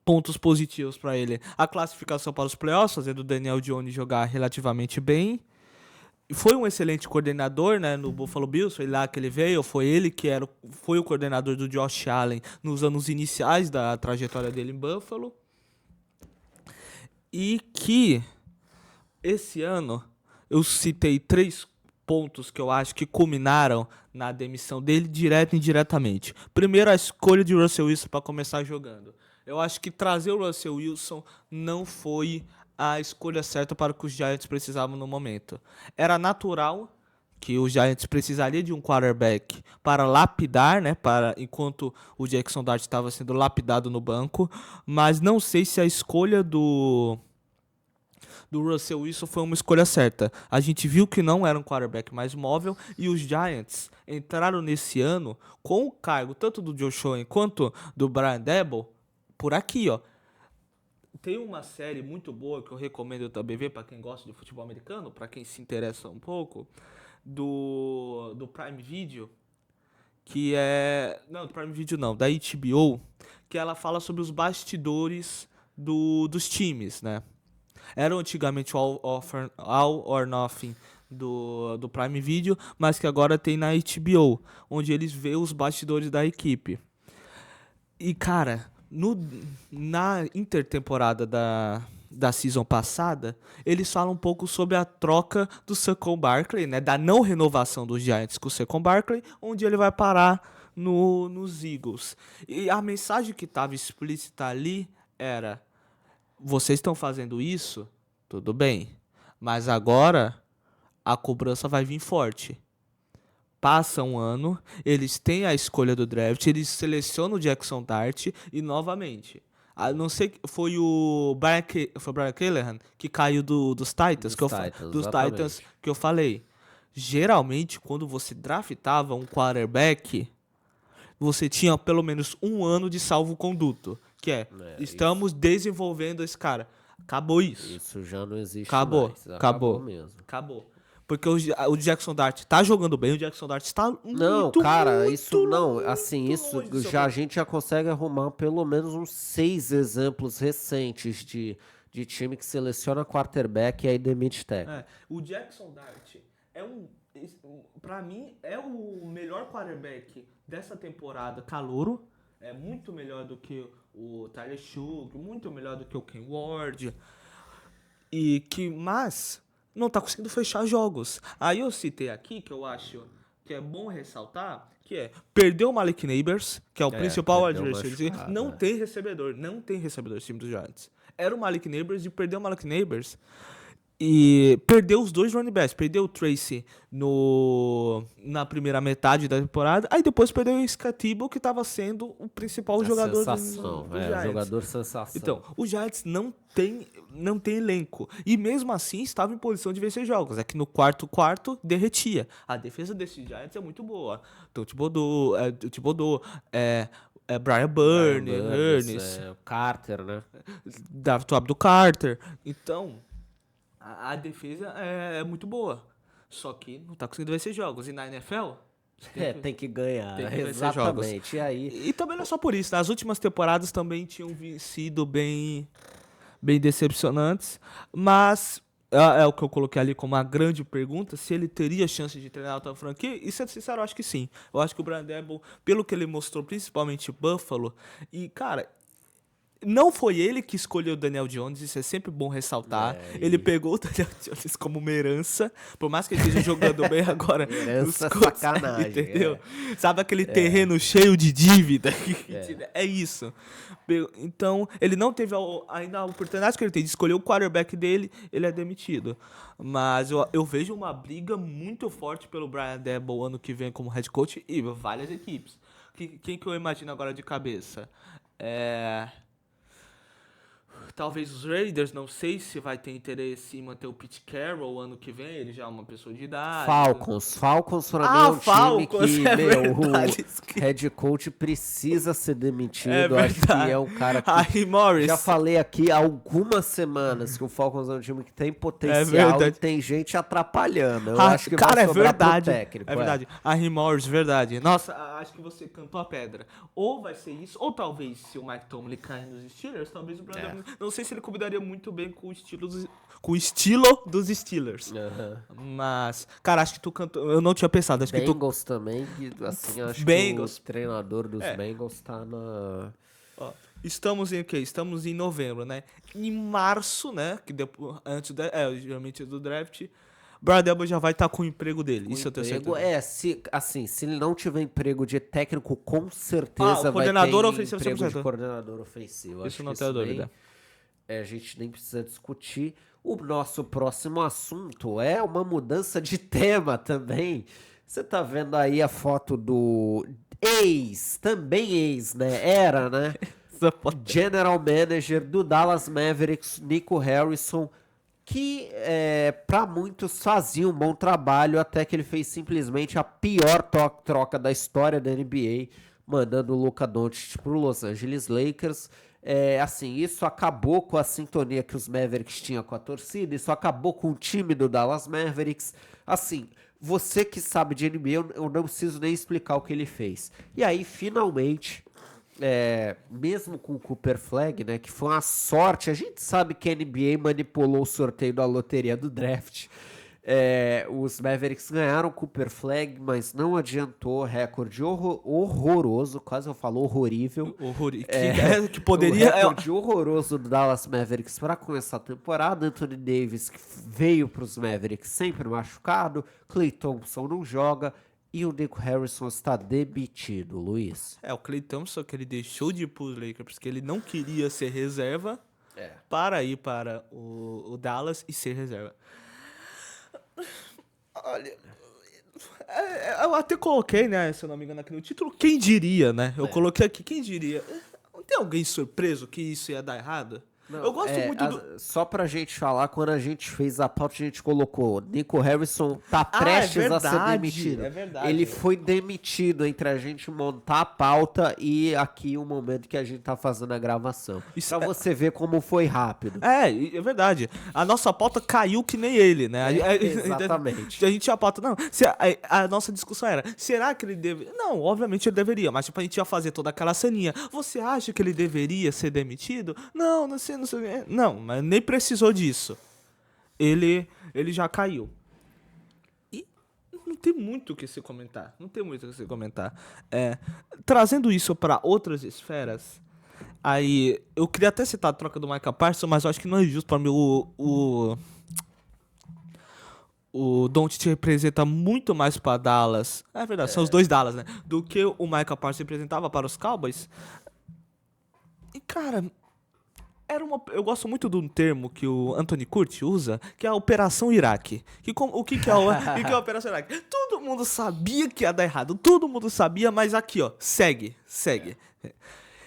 pontos positivos para ele a classificação para os playoffs, fazendo o Daniel Jones jogar relativamente bem. Foi um excelente coordenador, né, no Buffalo Bills, foi lá que ele veio, foi ele que foi o coordenador do Josh Allen nos anos iniciais da trajetória dele em Buffalo. E que esse ano eu citei 3 pontos que eu acho que culminaram na demissão dele, direto e indiretamente. Primeiro, a escolha de Russell Wilson para começar jogando. Eu acho que trazer o Russell Wilson não foi a escolha certa para o que os Giants precisavam no momento. Era natural que os Giants precisariam de um quarterback para lapidar, né, enquanto o Jackson Dart estava sendo lapidado no banco, mas não sei se a escolha do Russell Wilson foi uma escolha certa. A gente viu que não era um quarterback mais móvel e os Giants entraram nesse ano com o cargo tanto do Josh Allen quanto do Brian Daboll por aqui, ó. Tem uma série muito boa que eu recomendo também ver para quem gosta de futebol americano, para quem se interessa um pouco, do Prime Video, que é... Não, do Prime Video não, da HBO, que ela fala sobre os bastidores dos times, né? Era antigamente o All or Nothing do Prime Video, mas que agora tem na HBO, onde eles vê os bastidores da equipe. E, cara, na intertemporada da season passada, eles falam um pouco sobre a troca do Saquon Barkley, né, da não renovação dos Giants com o Saquon Barkley, onde ele vai parar nos Eagles. E a mensagem que estava explícita ali era: vocês estão fazendo isso, tudo bem, mas agora a cobrança vai vir forte. Passa um ano, eles têm a escolha do draft, eles selecionam o Jackson Dart e novamente. A não sei, foi o Brian Callahan que caiu dos Titans, dos Titans que eu falei. Geralmente, quando você draftava um quarterback, você tinha pelo menos um ano de salvo-conduto, que estamos desenvolvendo esse cara. Acabou isso. Isso já não existe mais. Acabou mesmo. Acabou. Porque o Jackson Dart tá jogando bem, o Jackson Dart está muito, cara, muito isso não, longe, assim, muito isso longe do seu a gente já consegue arrumar pelo menos uns 6 exemplos recentes de time que seleciona quarterback e aí demite técnico. O Jackson Dart pra mim, é o melhor quarterback dessa temporada calouro. É muito melhor do que o Tyler Shough, muito melhor do que o Ken Ward. Mas não tá conseguindo fechar jogos. Aí eu citei aqui, que eu acho que é bom ressaltar, que perdeu o Malik Neighbors, que é o principal adversário. Não tem recebedor esse time dos Giants. Era o Malik Neighbors e perdeu o Malik Neighbors. E perdeu os 2 running backs. Perdeu o Tracy na primeira metade da temporada. Aí depois perdeu o Scatibbo, que estava sendo o principal jogador do Giants. Jogador sensação. Então, o Giants não tem elenco. E mesmo assim estava em posição de vencer jogos. É que no quarto derretia. A defesa desses Giants é muito boa. Então, o Thibodeau, Brian Burns, o Carter, né? do Carter. Então, a defesa é muito boa. Só que não tá conseguindo vencer jogos. E na NFL... tem que ganhar. Tem que exatamente. Jogos. E aí... E também não é só por isso. Nas últimas temporadas também tinham sido bem decepcionantes. Mas é o que eu coloquei ali como uma grande pergunta. Se ele teria chance de treinar outra franquia. E sendo sincero, eu acho que sim. Eu acho que o Brian Daboll, pelo que ele mostrou, principalmente Buffalo... E, cara... Não foi ele que escolheu o Daniel Jones, isso é sempre bom ressaltar. Ele pegou o Daniel Jones como uma herança, por mais que ele esteja jogando bem agora. Herança sacanagem. Entendeu? Sabe aquele terreno cheio de dívida? É isso. Então, ele não teve ainda a oportunidade que ele tem de escolher o quarterback dele, ele é demitido. Mas eu vejo uma briga muito forte pelo Brian Daboll ano que vem como head coach e várias equipes. Quem que eu imagino agora de cabeça? Talvez os Raiders, não sei se vai ter interesse em manter o Pete Carroll ano que vem, ele já é uma pessoa de idade. Falcons pra mim é um time Falcons, que, é meu, verdade. o head coach precisa ser É demitido. Acho que verdade. é um cara que... Aí, Morris. Já falei aqui há algumas semanas que o Falcons é um time que tem potencial verdade. e tem gente atrapalhando. Eu Ah, acho que cara, vai é sobrar pro verdade. técnico. É verdade. Harry Morris, verdade. Nossa, acho que você cantou a pedra. Ou vai ser isso, ou talvez se o Mike Tomlin cair nos Steelers, talvez o Brandon... Não sei se ele combinaria muito bem com o estilo dos Steelers. Mas, cara, acho que tu cantou... Eu não tinha pensado, acho que tu... Bengals também, que, assim, acho Bengals. que o treinador dos Bengals tá na... Ó, estamos em o quê? Estamos em novembro, né? Em março, né? Que depois, geralmente do draft, Bradell já vai estar com o emprego dele. Isso eu tenho certeza. Se ele não tiver emprego de técnico, com certeza o coordenador vai ter ofensivo emprego 100%. de coordenador ofensivo. Isso Acho não que tenho dúvida. a gente nem precisa discutir. O nosso próximo assunto é uma mudança de tema também. Você tá vendo aí a foto do também ex, né? Era, né? General Manager do Dallas Mavericks, Nico Harrison, que para muitos fazia um bom trabalho, até que ele fez simplesmente a pior troca da história da NBA, mandando o Luka Doncic pro Los Angeles Lakers. Assim, isso acabou com a sintonia que os Mavericks tinham com a torcida, isso acabou com o time do Dallas Mavericks. Assim, você que sabe de NBA, eu não preciso nem explicar o que ele fez. E aí, finalmente, mesmo com o Cooper Flag, né, que foi uma sorte, a gente sabe que a NBA manipulou o sorteio da loteria do draft. Os Mavericks ganharam o Cooper Flag, mas não adiantou, recorde horroroso, quase eu falo horrorível. Que poderia... O recorde horroroso do Dallas Mavericks para começar a temporada. Anthony Davis, que veio para os Mavericks sempre machucado, Klay Thompson não joga, e o Nico Harrison está demitido, Luiz. O Klay Thompson, que ele deixou de ir para os Lakers, porque ele não queria ser reserva para ir para o Dallas e ser reserva. Olha, eu até coloquei, né, se eu não me engano, aqui no título, quem diria, né? Eu coloquei aqui, quem diria? Tem alguém surpreso que isso ia dar errado? Não, eu gosto muito do... Só pra gente falar, quando a gente fez a pauta, a gente colocou Nico Harrison tá prestes a ser demitido. É verdade. Ele foi demitido entre a gente montar a pauta e aqui o momento que a gente tá fazendo a gravação. Isso pra você ver como foi rápido. É verdade. A nossa pauta caiu que nem ele, né? Exatamente. A gente tinha a pauta... Não, a nossa discussão era, será que ele deve... Não, obviamente ele deveria, mas tipo, a gente ia fazer toda aquela ceninha. Você acha que ele deveria ser demitido? Não sei. Não, mas nem precisou disso. Ele já caiu. E não tem muito o que se comentar. Trazendo isso para outras esferas, aí eu queria até citar a troca do Micah Parsons, mas eu acho que não é justo para mim. O Doncic representa muito mais para Dallas. É verdade, são os dois Dallas, né? Do que o Micah Parsons representava para os Cowboys. E, cara... Eu gosto muito de um termo que o Anthony Curti usa, que é a Operação Iraque. O que é a Operação Iraque? Todo mundo sabia que ia dar errado. Todo mundo sabia, mas aqui, ó, segue.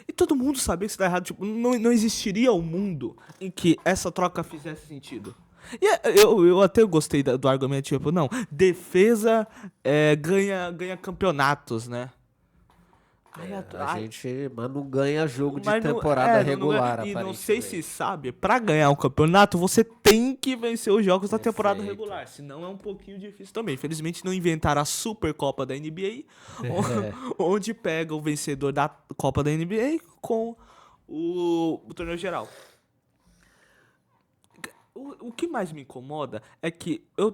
E todo mundo sabia que isso ia dar errado. Tipo, não existiria um mundo em que essa troca fizesse sentido. E eu até gostei do argumento, tipo, não, defesa ganha campeonatos, né? Mas não ganha jogo de temporada regular, E não sei se sabe, pra ganhar um campeonato, você tem que vencer os jogos da temporada regular. Senão é um pouquinho difícil também. Infelizmente não inventaram a Supercopa da NBA, onde pega o vencedor da Copa da NBA com o torneio geral. O que mais me incomoda é que eu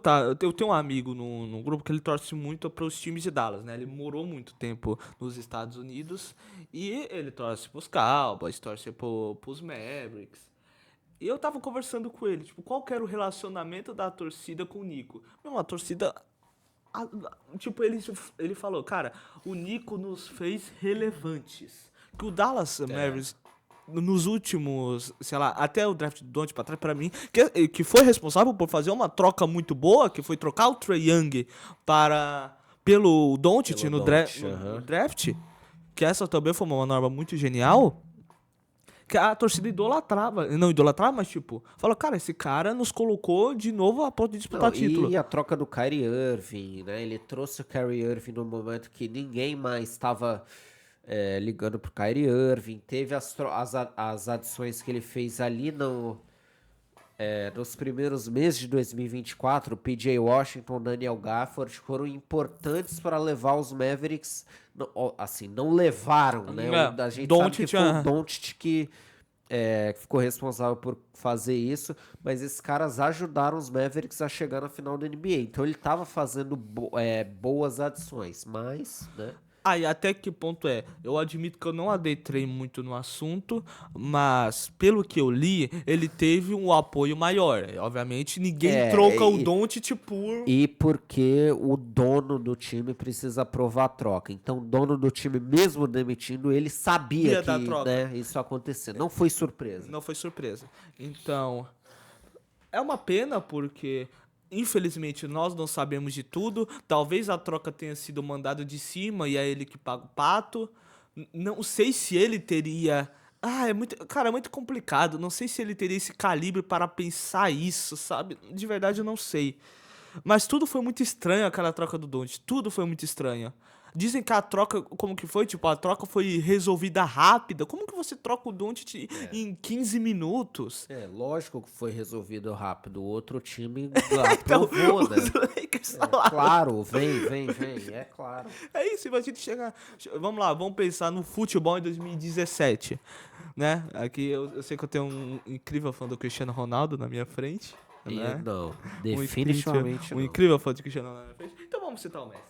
tenho um amigo no grupo que ele torce muito para os times de Dallas, né? Ele morou muito tempo nos Estados Unidos e ele torce para os Cowboys, torce para os Mavericks. E eu tava conversando com ele, tipo, qual que era o relacionamento da torcida com o Nico? Não, a torcida... Tipo, ele falou, cara, o Nico nos fez relevantes. Que o Dallas Mavericks... nos últimos, sei lá, até o draft do Doncic pra trás, pra mim, que foi responsável por fazer uma troca muito boa, que foi trocar o Trae Young pelo Doncic no draft, que essa também foi uma norma muito genial, que a torcida idolatrava. Não idolatrava, mas tipo, falou, cara, esse cara nos colocou de novo a ponto de disputar Não, título. e a troca do Kyrie Irving, né? Ele trouxe o Kyrie Irving no momento que ninguém mais estava ligando pro Kyrie Irving. Teve as adições que ele fez ali nos primeiros meses de 2024. O PJ Washington, Daniel Gafford foram importantes para levar os Mavericks. Assim, não levaram, né? A gente sabe que foi o Doncic que ficou responsável por fazer isso, mas esses caras ajudaram os Mavericks a chegar na final da NBA. Então ele estava fazendo boas adições, mas, né? E até que ponto eu admito que eu não adentrei muito no assunto, mas pelo que eu li, ele teve um apoio maior. Obviamente, ninguém troca o Doncic por... E porque o dono do time precisa aprovar a troca. Então, o dono do time, mesmo demitindo, ele sabia que isso ia acontecer. Não foi surpresa. Não foi surpresa. Então, é uma pena porque... Infelizmente, nós não sabemos de tudo. Talvez a troca tenha sido mandada de cima e é ele que paga o pato. Não sei se ele teria... é muito complicado. Não sei se ele teria esse calibre para pensar isso, sabe? De verdade, eu não sei. Mas tudo foi muito estranho, aquela troca do Doncic. Tudo foi muito estranho. Dizem que a troca, como que foi? Tipo, a troca foi resolvida rápida. Como que você troca o Doncic em 15 minutos? Lógico que foi resolvido rápido. O outro time aprovou, né? Claro, vem, é claro. É isso, imagina chegar... Vamos lá, vamos pensar no futebol em 2017, né? Aqui eu sei que eu tenho um incrível fã do Cristiano Ronaldo na minha frente. Né? Não, definitivamente um incrível fã de Cristiano Ronaldo na minha frente. Então vamos citar o Messi.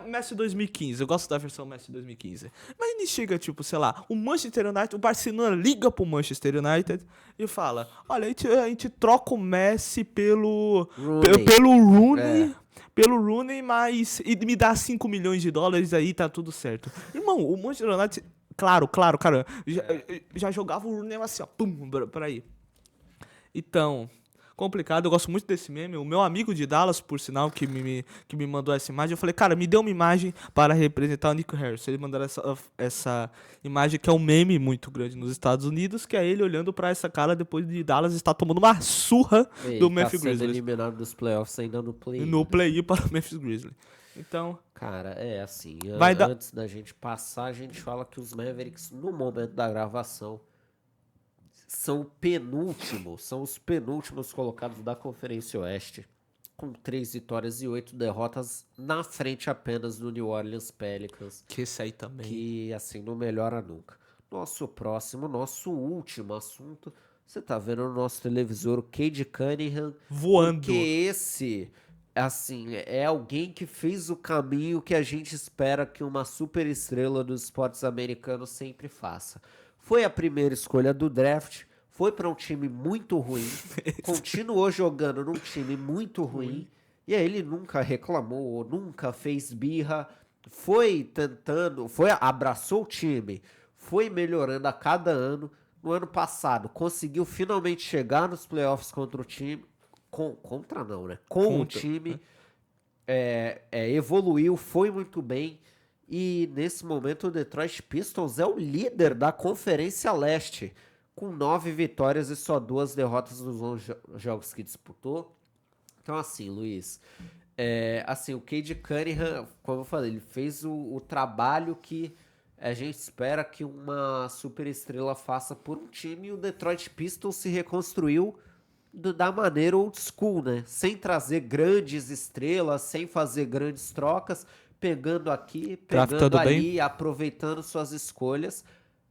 O Messi 2015, eu gosto da versão Messi 2015. Mas ele chega, tipo, sei lá, o Manchester United, o Barcelona liga pro Manchester United e fala: olha, a gente troca o Messi pelo Rooney. Pelo Rooney, mas e me dá 5 milhões de dólares aí, tá tudo certo. Irmão, o Manchester United, claro, cara, já jogava o Rooney assim, ó, pum, pra aí. Então, complicado, eu gosto muito desse meme. O meu amigo de Dallas, por sinal, que me mandou essa imagem, eu falei, cara, me dê uma imagem para representar o Nico Harris. Ele mandou essa imagem que é um meme muito grande nos Estados Unidos, que é ele olhando para essa cara depois de Dallas estar tomando uma surra do Memphis Grizzlies. Eliminado dos playoffs ainda no play-in. No play-in para o Memphis Grizzlies. Então... Cara, assim, antes da gente passar, a gente fala que os Mavericks, no momento da gravação, são os penúltimos colocados da Conferência Oeste, com 3 vitórias e 8 derrotas, na frente apenas do New Orleans Pelicans. Que esse aí também. Que, assim, não melhora nunca. Nosso último assunto, você tá vendo no nosso televisor o Cade Cunningham voando. Porque esse, assim, é alguém que fez o caminho que a gente espera que uma super estrela dos esportes americanos sempre faça. Foi a primeira escolha do draft, foi para um time muito ruim, continuou jogando num time muito ruim, e aí ele nunca reclamou, nunca fez birra, abraçou o time, foi melhorando a cada ano. No ano passado, conseguiu finalmente chegar nos playoffs contra o time, com o time, evoluiu, foi muito bem. E nesse momento o Detroit Pistons é o líder da Conferência Leste, com 9 vitórias e só 2 derrotas nos 11 jogos que disputou. Então assim, Luiz, o Cade Cunningham, como eu falei, ele fez o trabalho que a gente espera que uma super estrela faça por um time, e o Detroit Pistons se reconstruiu da maneira old school, né? Sem trazer grandes estrelas, sem fazer grandes trocas, pegando aqui, pegando ali, aproveitando suas escolhas,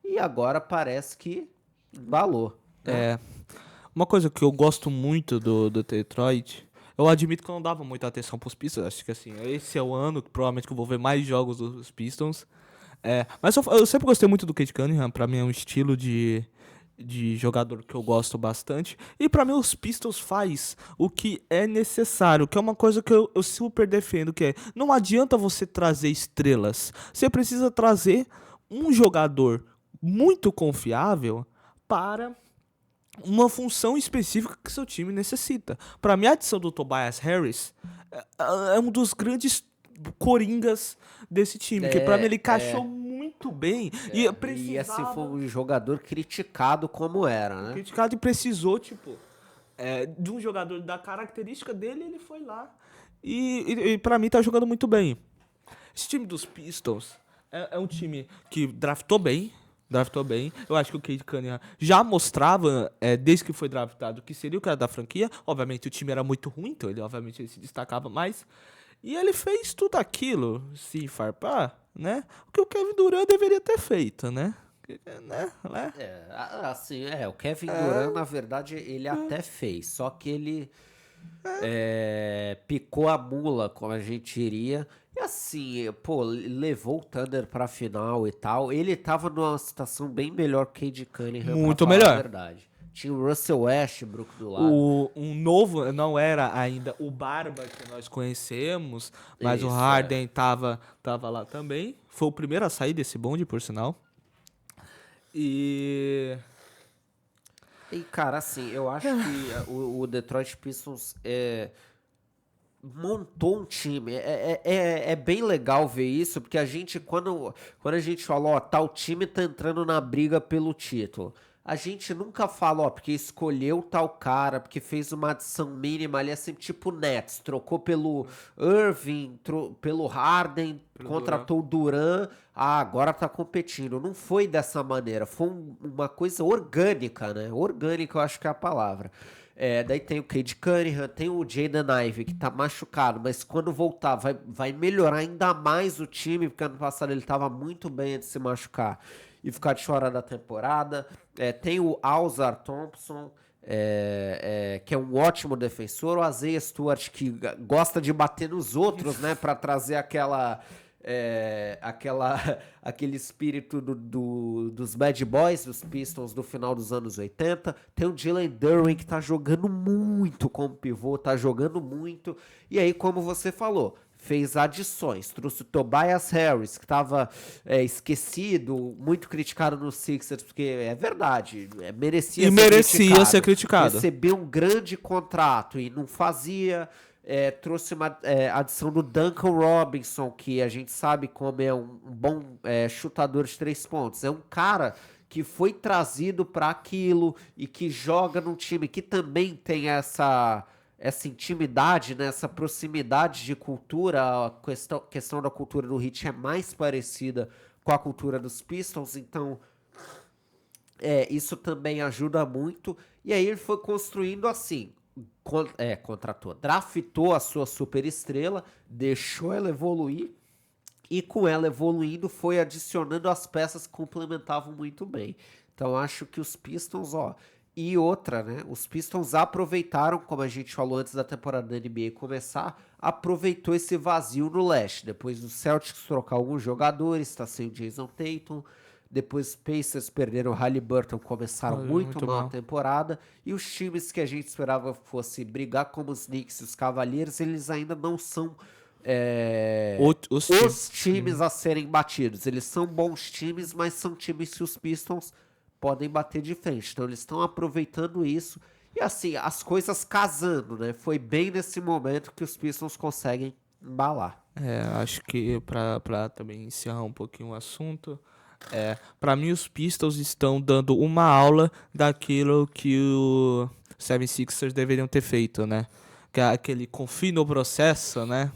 e agora parece que embalou. Né? Uma coisa que eu gosto muito do Detroit, eu admito que eu não dava muita atenção pros Pistons, acho que assim, esse é o ano que provavelmente que eu vou ver mais jogos dos Pistons, mas eu sempre gostei muito do Cade Cunningham, pra mim é um estilo de jogador que eu gosto bastante. E pra mim os Pistons faz o que é necessário, que é uma coisa que eu super defendo, que é, não adianta você trazer estrelas. Você precisa trazer um jogador muito confiável para uma função específica que seu time necessita. Pra mim a adição do Tobias Harris é um dos grandes coringas desse time, que pra mim ele encaixou muito muito bem. E E assim precisava... foi um jogador criticado como era, né? criticado e precisou, tipo, de um jogador da característica dele, ele foi lá. E pra mim tá jogando muito bem. Esse time dos Pistons é um time que draftou bem. Draftou bem. Eu acho que o Cade Cunningham já mostrava, desde que foi draftado, que seria o cara da franquia. Obviamente o time era muito ruim, então obviamente ele se destacava mais. E ele fez tudo aquilo, se farpar, né? O que o Kevin Durant deveria ter feito, né? Né? O Kevin Durant, na verdade, ele até fez, só que ele picou a mula, como a gente diria, e assim, pô, levou o Thunder pra final e tal. Ele tava numa situação bem melhor que o Cade Cunningham, pra Muito falar a melhor. verdade. Tinha o Russell Westbrook do lado. Um novo, não era ainda o Barba que nós conhecemos, mas o Isso, Harden tava lá também. Foi o primeiro a sair desse bonde, por sinal. E E, cara, assim, eu acho que o Detroit Pistons montou um time. É bem legal ver isso, porque a gente, quando a gente fala, ó, tal time tá entrando na briga pelo título, a gente nunca fala, ó, porque escolheu tal cara, porque fez uma adição mínima ali, assim, tipo Nets, trocou pelo Irving, pelo Harden, contratou o Duran, agora tá competindo. Não foi dessa maneira, foi uma coisa orgânica, né? Orgânica, eu acho que é a palavra. Daí tem o Cade Cunningham, tem o Jaden Ivey, que tá machucado, mas quando voltar vai melhorar ainda mais o time, porque ano passado ele tava muito bem antes de se machucar e ficar de fora da temporada. Tem o Alzar Thompson, que é um ótimo defensor, o Isaiah Stewart, que gosta de bater nos outros, né, pra trazer aquele espírito dos Bad Boys, dos Pistons do final dos anos 80. Tem o Jalen Duren, que tá jogando muito como pivô, tá jogando muito. E aí, como você falou, fez adições, trouxe o Tobias Harris, que estava esquecido, muito criticado no Sixers, porque é verdade, merecia ser criticado. Recebeu um grande contrato e não fazia. Trouxe uma adição do Duncan Robinson, que a gente sabe como é um bom chutador de 3 pontos. É um cara que foi trazido para aquilo e que joga num time que também tem essa intimidade, né, essa proximidade de cultura. A questão da cultura do Heat é mais parecida com a cultura dos Pistons, então isso também ajuda muito. E aí ele foi construindo assim, contratou, draftou a sua superestrela, deixou ela evoluir, e com ela evoluindo foi adicionando as peças que complementavam muito bem. Então acho que os Pistons, e outra, né? Os Pistons aproveitaram, como a gente falou antes da temporada da NBA começar, aproveitou esse vazio no leste. Depois do Celtics trocar alguns jogadores, tá sem o Jason Tatum. Depois os Pacers perderam o Haliburton, começaram muito mal a temporada. E os times que a gente esperava fosse brigar como os Knicks e os Cavaliers, eles ainda não são os times a serem batidos. Eles são bons times, mas são times que os Pistons podem bater de frente. Então eles estão aproveitando isso. E assim, as coisas casando, né? Foi bem nesse momento que os Pistons conseguem embalar. Acho que pra também encerrar um pouquinho o assunto, pra mim os Pistons estão dando uma aula daquilo que o 76ers deveriam ter feito, né? Que é aquele confie no processo, né?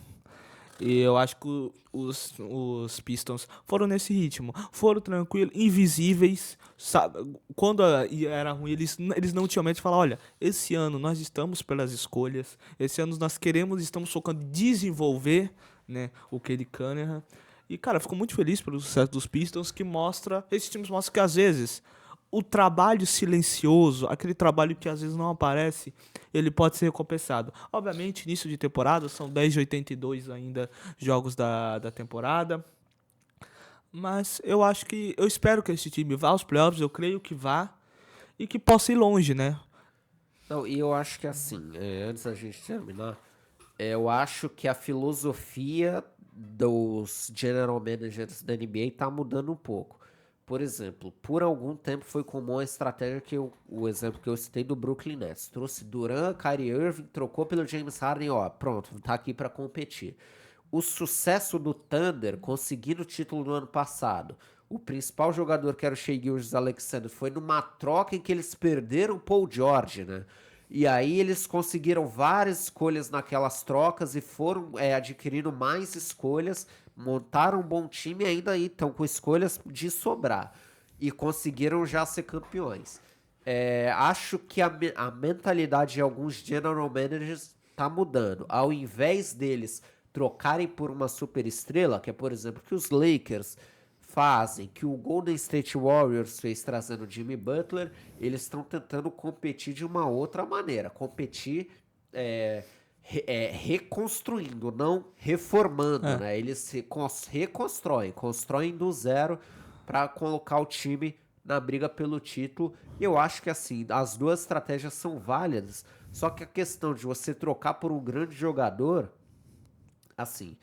E eu acho que os Pistons foram nesse ritmo. Foram tranquilos, invisíveis. Sabe? Quando era ruim, eles não tinham medo de falar, olha, esse ano nós estamos pelas escolhas. Esse ano nós estamos focando em desenvolver, né, o Cade Cunningham. E, cara, eu fico muito feliz pelo sucesso dos Pistons, que esses times mostram que às vezes o trabalho silencioso, aquele trabalho que às vezes não aparece, ele pode ser recompensado. Obviamente, início de temporada, são 10 de 82 ainda jogos da temporada. Mas eu espero que esse time vá aos playoffs, eu creio que vá, e que possa ir longe, né? Não, e eu acho que assim, antes da gente terminar, eu acho que a filosofia dos general managers da NBA tá mudando um pouco. Por exemplo, por algum tempo foi comum a estratégia o exemplo que eu citei do Brooklyn Nets. Trouxe Durant, Kyrie Irving, trocou pelo James Harden, pronto, tá aqui para competir. O sucesso do Thunder, conseguindo o título no ano passado, o principal jogador, que era o Shai Gilgeous-Alexander, foi numa troca em que eles perderam o Paul George, né? E aí eles conseguiram várias escolhas naquelas trocas e foram adquirindo mais escolhas, montaram um bom time e ainda aí estão com escolhas de sobrar. E conseguiram já ser campeões. Acho que a mentalidade de alguns general managers tá mudando. Ao invés deles trocarem por uma superestrela, que é, por exemplo, que os Lakers fazem, que o Golden State Warriors fez trazendo Jimmy Butler, eles estão tentando competir de uma outra maneira. Competir reconstruindo, não reformando, né? Eles constroem do zero para colocar o time na briga pelo título. Eu acho que assim, as duas estratégias são válidas, só que a questão de você trocar por um grande jogador, assim,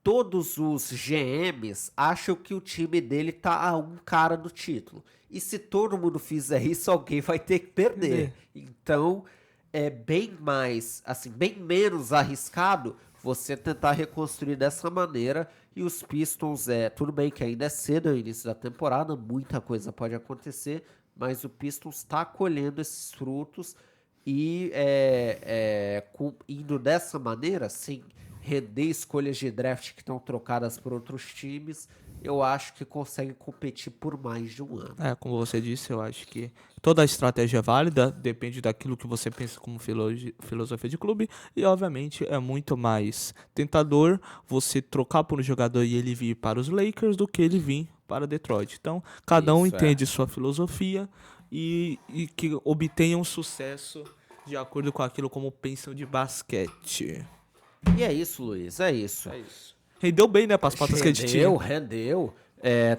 todos os GMs acham que o time dele tá a um cara do título. E se todo mundo fizer isso, alguém vai ter que perder. Então, é bem mais, assim, bem menos arriscado você tentar reconstruir dessa maneira. E os Pistons, tudo bem que ainda é cedo, é o início da temporada, muita coisa pode acontecer, mas o Pistons está colhendo esses frutos e indo dessa maneira, sem render escolhas de draft que estão trocadas por outros times, eu acho que consegue competir por mais de um ano. Como você disse, eu acho que toda a estratégia é válida, depende daquilo que você pensa como filosofia de clube, e obviamente é muito mais tentador você trocar por um jogador e ele vir para os Lakers do que ele vir para Detroit. Então, cada um entende sua filosofia e que obtenham sucesso de acordo com aquilo como pensam de basquete. E é isso, Luiz, é isso. Rendeu bem, né, para as pautas que a gente tinha. Rendeu.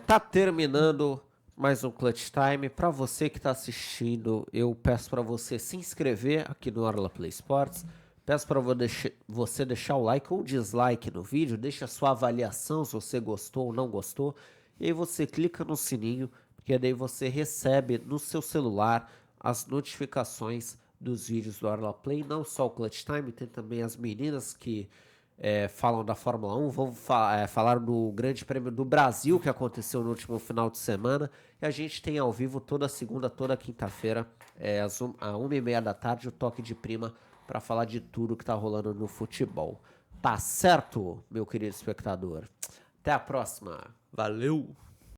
Tá terminando mais um Clutch Time. Para você que tá assistindo, eu peço para você se inscrever aqui no Orla Play Sports. Peço para você deixar o like ou dislike no vídeo. Deixa a sua avaliação se você gostou ou não gostou. E aí você clica no sininho, porque daí você recebe no seu celular as notificações dos vídeos do Orla Play. Não só o Clutch Time, tem também as meninas que falam da Fórmula 1, vão falar do Grande Prêmio do Brasil, que aconteceu no último final de semana, e a gente tem ao vivo toda segunda, toda quinta-feira, às 1h30 da tarde, o Toque de Prima, para falar de tudo que tá rolando no futebol. Tá certo, meu querido espectador? Até a próxima. Valeu!